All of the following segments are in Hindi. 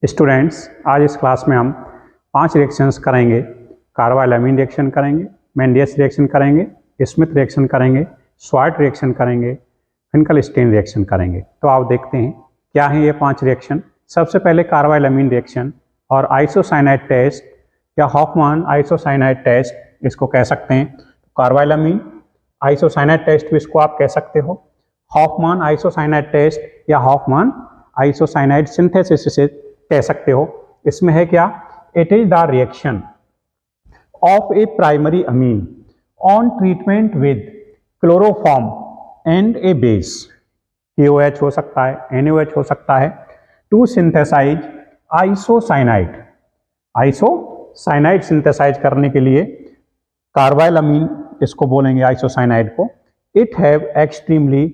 स्टूडेंट्स, आज इस क्लास में हम 5 रिएक्शंस करेंगे। कार्बाइल अमीन रिएक्शन करेंगे, मेंडियस रिएक्शन करेंगे, स्मिथ रिएक्शन करेंगे, स्वार्ट रिएक्शन करेंगे, फिंकलस्टीन रिएक्शन करेंगे। तो आप देखते हैं क्या है ये 5 रिएक्शन। सबसे पहले कार्बाइल अमीन रिएक्शन और आइसोसाइनाइड टेस्ट या हॉफमान आइसोसाइनाइड टेस्ट इसको कह सकते हैं। कार्बाइल अमीन आइसोसाइनाइड टेस्ट भी इसको आप कह सकते हो। हॉफमान आइसोसाइनाइड टेस्ट या हॉफमान आइसोसाइनाइड सिंथेसिस से कह सकते हो। इसमें है क्या? It is the reaction of a primary amine on treatment with chloroform and a base, KOH हो सकता है, NaOH हो सकता है, to synthesize isocyanide. Isocyanide synthesize करने के लिए कार्बाइल अमीन इसको बोलेंगे आइसोसाइनाइड को। It have extremely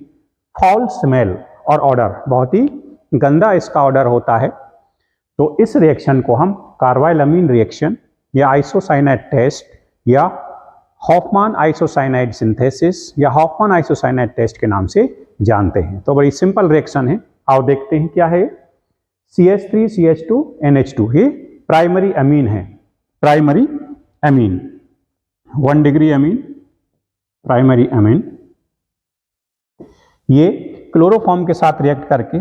foul smell और ऑर्डर, बहुत ही गंदा इसका ऑर्डर होता है। तो इस रिएक्शन को हम कार्बाइल अमीन रिएक्शन या आइसोसाइनाइड टेस्ट या हॉफमान आइसोसाइनाइड सिंथेसिस या हॉफमान आइसोसाइनाइड टेस्ट के नाम से जानते हैं। तो बड़ी सिंपल रिएक्शन है। आओ देखते हैं क्या है। CH3CH2NH2 ये प्राइमरी अमीन है। Primary amine 1 degree amine, primary amine, ये क्लोरोफॉर्म के साथ रिएक्ट करके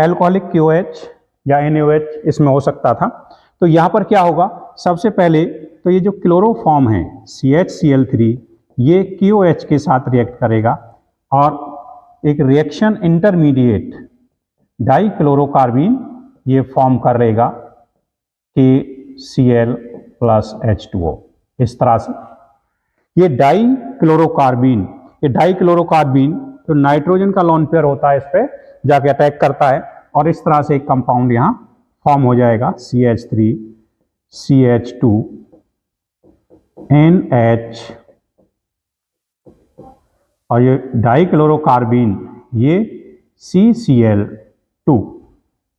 एल्कोहलिक KOH या NaOH इसमें हो सकता था। तो यहाँ पर क्या होगा? सबसे पहले तो ये जो क्लोरोफॉर्म है CHCl3 ये KOH के साथ रिएक्ट करेगा और एक रिएक्शन इंटरमीडिएट डाइक्लोरोकार्बीन ये फॉर्म करेगा KCl + H2O। इस तरह से ये डाइक्लोरोकार्बीन जो नाइट्रोजन का लोन पेयर होता है इस पर जाके अटैक करता है और इस तरह से एक कंपाउंड यहाँ फॉर्म हो जाएगा CH3CH2NH और ये डाइक्लोरोकार्बीन ये CCl2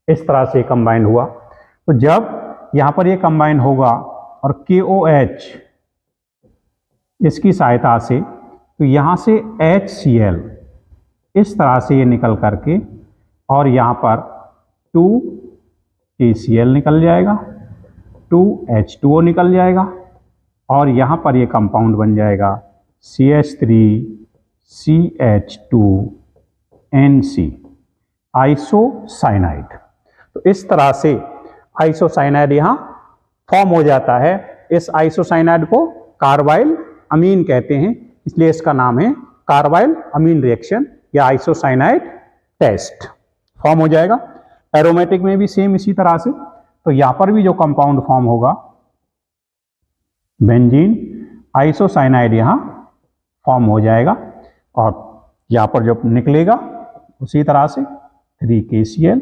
इस तरह से कंबाइन हुआ। तो जब यहाँ पर ये कंबाइन होगा और KOH इसकी सहायता से, तो यहाँ से HCl इस तरह से ये निकल करके और यहाँ पर 2KCl निकल जाएगा, 2H2O निकल जाएगा और यहाँ पर ये कंपाउंड बन जाएगा CH3CH2NC आइसोसाइनाइड। तो इस तरह से आइसोसाइनाइड यहाँ फॉर्म हो जाता है। इस आइसोसाइनाइड को कार्बाइल अमीन कहते हैं, इसलिए इसका नाम है कार्बाइल अमीन रिएक्शन या आइसोसाइनाइड टेस्ट। फॉर्म हो जाएगा। एरोमेटिक में भी सेम इसी तरह से। तो यहां पर भी जो कंपाउंड फॉर्म होगा बेंजीन आइसोसाइनाइड यहां फॉर्म हो जाएगा और यहां पर जो निकलेगा उसी तरह से 3KCl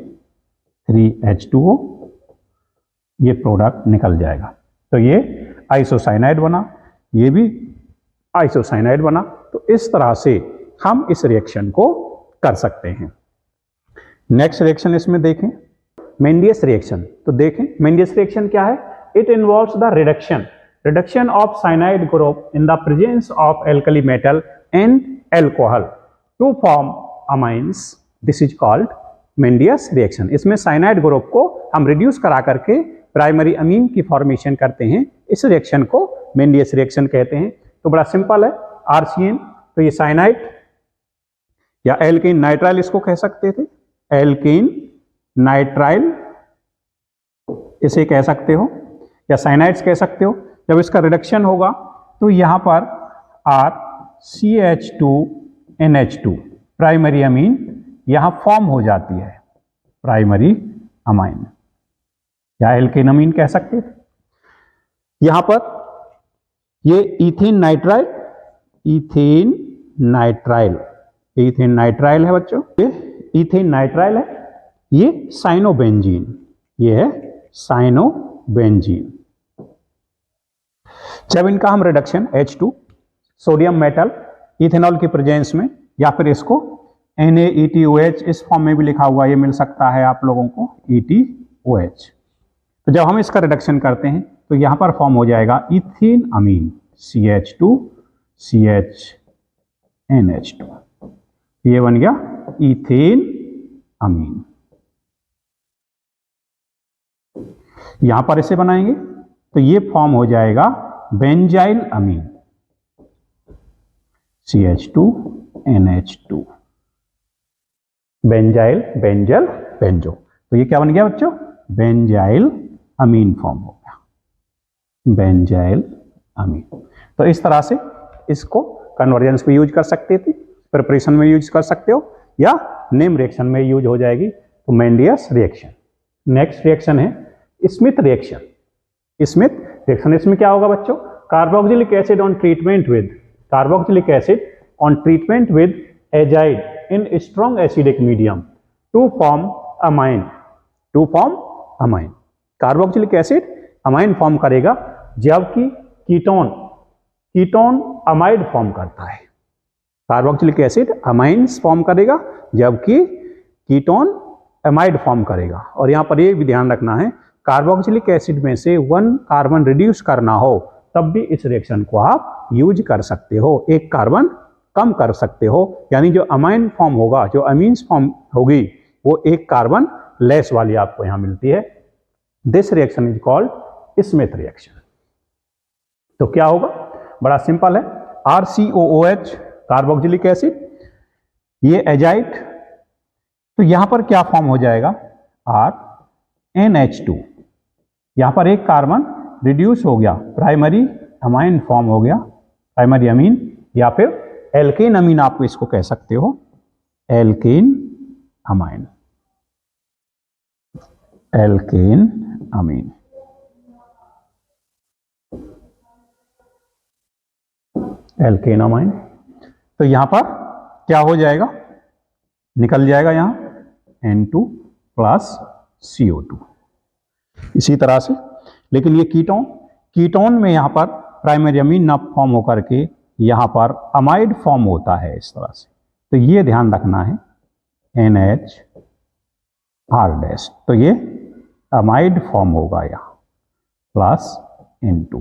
3H2O ये प्रोडक्ट निकल जाएगा। तो ये आइसोसाइनाइड बना, ये भी आइसोसाइनाइड बना। तो इस तरह से हम इस रिएक्शन को कर सकते हैं। नेक्स्ट रिएक्शन इसमें देखें, मेंडियस रिएक्शन। तो देखें मेंडियस रिएक्शन क्या है। It involves the reduction of cyanide group in the presence of alkali metal and alcohol to form amines. This is called Mendius reaction. इसमें साइनाइड ग्रुप को हम रिड्यूस करा करके प्राइमरी अमीन की फॉर्मेशन करते हैं। इस रिएक्शन को मेंडियस रिएक्शन कहते हैं। तो बड़ा सिंपल है। RCN, तो ये साइनाइड या एल्केन नाइट्राइल इसको कह सकते थे, एल्केन नाइट्राइल इसे कह सकते हो या साइनाइड्स कह सकते हो। जब इसका रिडक्शन होगा तो यहां पर CH2NH2 प्राइमरी अमीन यहां फॉर्म हो जाती है, प्राइमरी अमीन या एल्केन अमीन कह सकते थे। यहां पर ये इथेन नाइट्राइल है बच्चों, ये इथेन नाइट्राइल है, ये साइनोबेंजीन, ये है साइनोबेंजीन। जब इनका हम reduction H2 sodium metal ethanol की प्रेजेंस में या फिर इसको NaETOH इस फॉर्म में भी लिखा हुआ ये मिल सकता है आप लोगों को ETOH। तो जब हम इसका रिडक्शन करते हैं तो यहां पर फॉर्म हो जाएगा इथेन अमीन CH2CHNH2, ये बन गया इथेन अमीन। यहां पर इसे बनाएंगे तो ये फॉर्म हो जाएगा बेंजाइल अमीन, CH2NH2, बेंजाइल, बेंजल, बेंजो। तो ये क्या बन गया बच्चों? बेंजाइल अमीन फॉर्म हो गया, बेंजाइल अमीन। तो इस तरह से इसको कन्वर्जेंस में यूज कर सकते थे, प्रिपरेशन में यूज कर सकते हो, या नेम रिएक्शन में यूज हो जाएगी, तो मेंडियस रिएक्शन। नेक्स्ट रिएक्शन है स्मिथ रिएक्शन। स्मिथ रिएक्शन, इसमें क्या होगा बच्चों? Carboxylic acid on treatment with, carboxylic acid on treatment with azide in strong acidic medium to form amine, to form amine. Carboxylic acid amine form करेगा जबकि कीटोन, कीटोन अमाइड फॉर्म करता है। कार्बोक्सिलिक एसिड अमाइंस फॉर्म करेगा जबकि कीटोन एमाइड फॉर्म करेगा। और यहाँ पर ये भी ध्यान रखना है, कार्बोक्सिलिक एसिड में से 1 कार्बन रिड्यूस करना हो तब भी इस रिएक्शन को आप यूज कर सकते हो, एक कार्बन कम कर सकते हो, यानी जो अमाइन फॉर्म होगा, जो अमीन्स फॉर्म होगी, वो एक कार्बन लेस वाली आपको यहाँ मिलती है। This reaction is called Smith reaction. तो क्या होगा? बड़ा सिंपल है, RCOOH कार्बोक्सिलिक एसिड, ये एजाइड, तो यहां पर क्या फॉर्म हो जाएगा? RNH2, यहां पर एक कार्बन रिड्यूस हो गया, प्राइमरी अमाइन फॉर्म हो गया, प्राइमरी अमीन, या फिर एल्केन अमीन आप इसको कह सकते हो, एल्केन अमाइन, एल्केन अमीन। एल्केन अमाइन, तो यहां पर क्या हो जाएगा? निकल जाएगा यहां N2 प्लस CO2, इसी तरह से। लेकिन ये कीटोन, कीटोन में यहां पर प्राइमरी अमीन न फॉर्म होकर के यहां पर अमाइड फॉर्म होता है इस तरह से, तो ये ध्यान रखना है, NHR-, तो ये अमाइड फॉर्म होगा यहां, प्लस N2।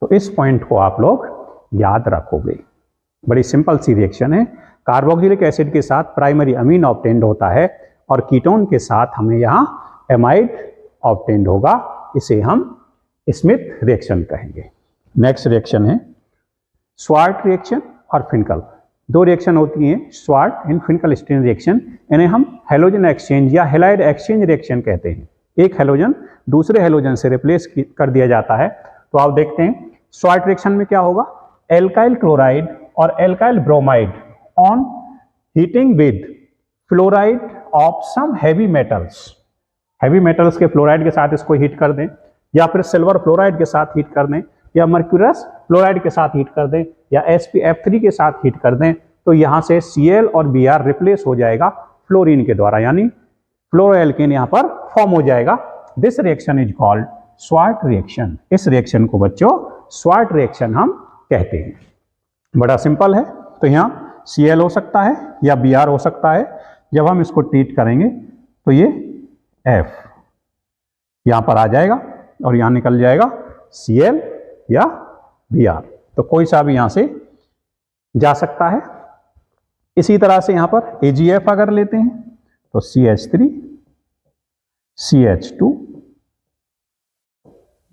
तो इस पॉइंट को आप लोग याद रखोगे, बड़ी सिंपल सी रिएक्शन है। कार्बोक्सिलिक एसिड के साथ प्राइमरी अमीन ऑब्टेन्ड होता है और कीटोन के साथ हमें यहाँ एमाइड ऑब्टेन्ड होगा, इसे हम स्मिथ रिएक्शन कहेंगे। नेक्स्ट रिएक्शन है स्वार्ट रिएक्शन और फिनकल। दो रिएक्शन होती हैं, स्वार्ट एंड फिनकल स्टेन रिएक्शन, इन्हें हम हेलोजन एक्सचेंज या हेलाइड एक्सचेंज रिएक्शन कहते हैं। एक हेलोजन दूसरे हेलोजन से रिप्लेस कर दिया जाता है। तो आप देखते हैं स्वार्ट रिएक्शन में क्या होगा, एल्काइल क्लोराइड और alkyl bromide on heating with fluoride of some heavy metals, heavy metals के फ्लोराइड के साथ इसको हीट कर दें, या फिर सिल्वर फ्लोराइड के साथ हीट कर दें, या मर्क्यूरस फ्लोराइड के साथ हीट कर दें, या SpF3 के साथ हीट कर दें, तो यहाँ से Cl और Br रिप्लेस हो जाएगा फ्लोरीन के द्वारा, यानी फ्लोरोएल्केन यहाँ पर फॉर्म हो जाएगा। This reaction is called sword reaction. इस रिएक्शन को बच्चों स्वार्ट रिएक्शन हम कहते हैं। बड़ा सिंपल है, तो यहाँ Cl हो सकता है या Br हो सकता है। जब हम इसको ट्रीट करेंगे तो ये F यहाँ पर आ जाएगा और यहाँ निकल जाएगा Cl या Br, तो कोई सा भी यहाँ से जा सकता है। इसी तरह से यहाँ पर AgF अगर लेते हैं तो CH3 CH2,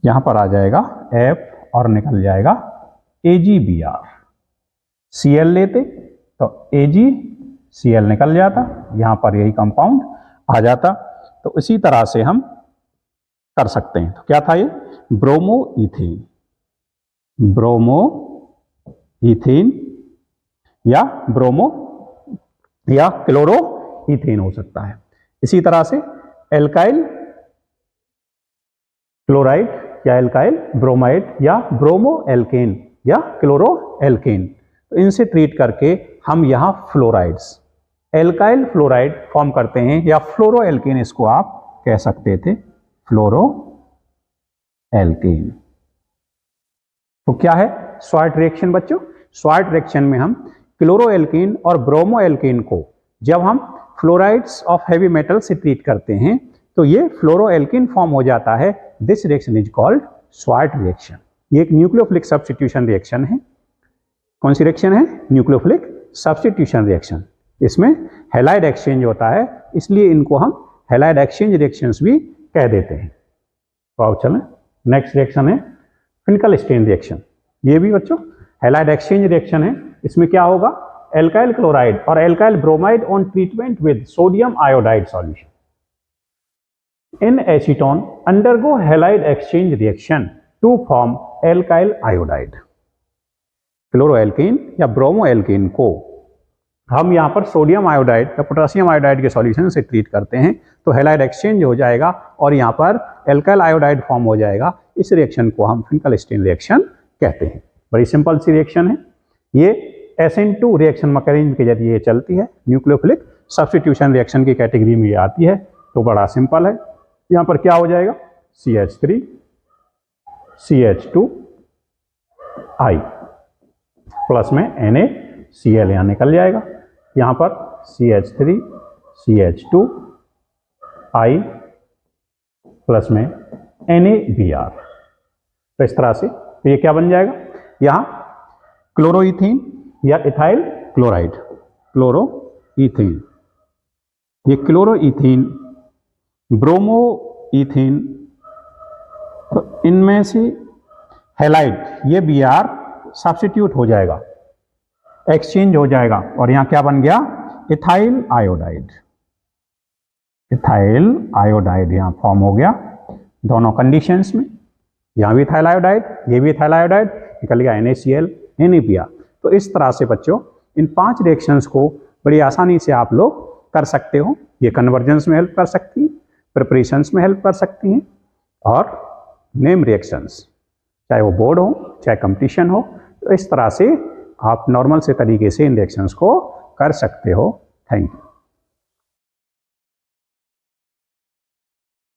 यहाँ पर आ जाएगा F और निकल जाएगा AgBr। Cl लेते तो AgCl निकल जाता, यहाँ पर यही कंपाउंड आ जाता। तो इसी तरह से हम कर सकते हैं। तो क्या था ये, ब्रोमो इथेन, ब्रोमो इथेन या ब्रोमो या क्लोरो इथेन हो सकता है। इसी तरह से एल्काइल क्लोराइड या एल्काइल ब्रोमाइड या ब्रोमो एल्केन या क्लोरो एल्केन, तो इनसे ट्रीट करके हम यहाँ फ्लोराइड्स, एल्काइल फ्लोराइड फॉर्म करते हैं, या फ्लोरो एल्केन इसको आप कह सकते थे, फ्लोरो एल्केन। तो क्या है स्वार्ट रिएक्शन बच्चों? स्वार्ट रिएक्शन में हम क्लोरो एल्केन और ब्रोमो एल्केन को जब हम फ्लोराइड्स ऑफ हैवी मेटल से ट्रीट करते हैं तो ये फ्लोरो एल्केन फॉर्म हो जाता है। This reaction is called sword reaction. ये एक न्यूक्लियोफिलिक सब्स्टिट्यूशन रिएक्शन है। कौन सी रिएक्शन है? Nucleophilic substitution reaction. इसमें हैलाइड एक्सचेंज होता है, इसलिए इनको हम हैलाइड एक्सचेंज रिएक्शंस भी कह देते हैं। तो आओ चलें, नेक्स्ट रिएक्शन है फिनकल स्टेन रिएक्शन। ये भी बच्चों हैलाइड एक्सचेंज रिएक्शन है। इसमें क्या होगा, एल्काइल क्लोराइड और alkyl bromide on treatment with sodium iodide solution in acetone undergo halide exchange reaction to form alkyl iodide. Chloroalkene या ब्रोमोएल्कीन को हम यहाँ पर सोडियम आयोडाइड या पोटेशियम आयोडाइड के सॉल्यूशन से ट्रीट करते हैं तो हैलाइड एक्सचेंज हो जाएगा और यहाँ पर एल्काइल आयोडाइड फॉर्म हो जाएगा। इस रिएक्शन को हम फिनकल स्टेन रिएक्शन कहते हैं। बड़ी सिंपल सी रिएक्शन है। ये SN2 रिएक्शन मैकेनिज्म के जरिए चलती है। न्यूक्लियोफिलिक सब्स्टिट्यूशन रिएक्शन की कैटेगरी में ये आती है। तो बड़ा सिंपल है। यहाँ पर क्या हो जाएगा, CH3 CH2I प्लस में NaCl यहाँ निकल जाएगा। यहाँ पर CH3 CH2I प्लस में NaBr। तो इस तरह से तो ये क्या बन जाएगा, यहाँ क्लोरोइथीन या इथाइल क्लोराइड, क्लोरोइथीन, ये क्लोरोइथीन, ब्रोमोइथीन, तो इनमें से हैलाइड ये Br सब्स्टिट्यूट हो जाएगा, एक्सचेंज हो जाएगा और यहाँ क्या बन गया, इथाइल आयोडाइड। इथाइल आयोडाइड यहाँ फॉर्म हो गया दोनों कंडीशंस में। यहाँ भी इथाइल आयोडाइड, ये भी इथाइल आयोडाइड, निकल गया NaCl NaBr। तो इस तरह से बच्चों इन 5 रिएक्शंस को बड़ी आसानी से आप लोग कर सकते हो। ये कन्वर्जेंस में हेल्प कर सकती हैं, प्रिपरेशंस में हेल्प कर सकती हैं और नेम रिएक्शंस, चाहे वो बोर्ड हो चाहे कंपटीशन हो, तो इस तरह से आप नॉर्मल से तरीके से इन रिएक्शंस को कर सकते हो। Thank you.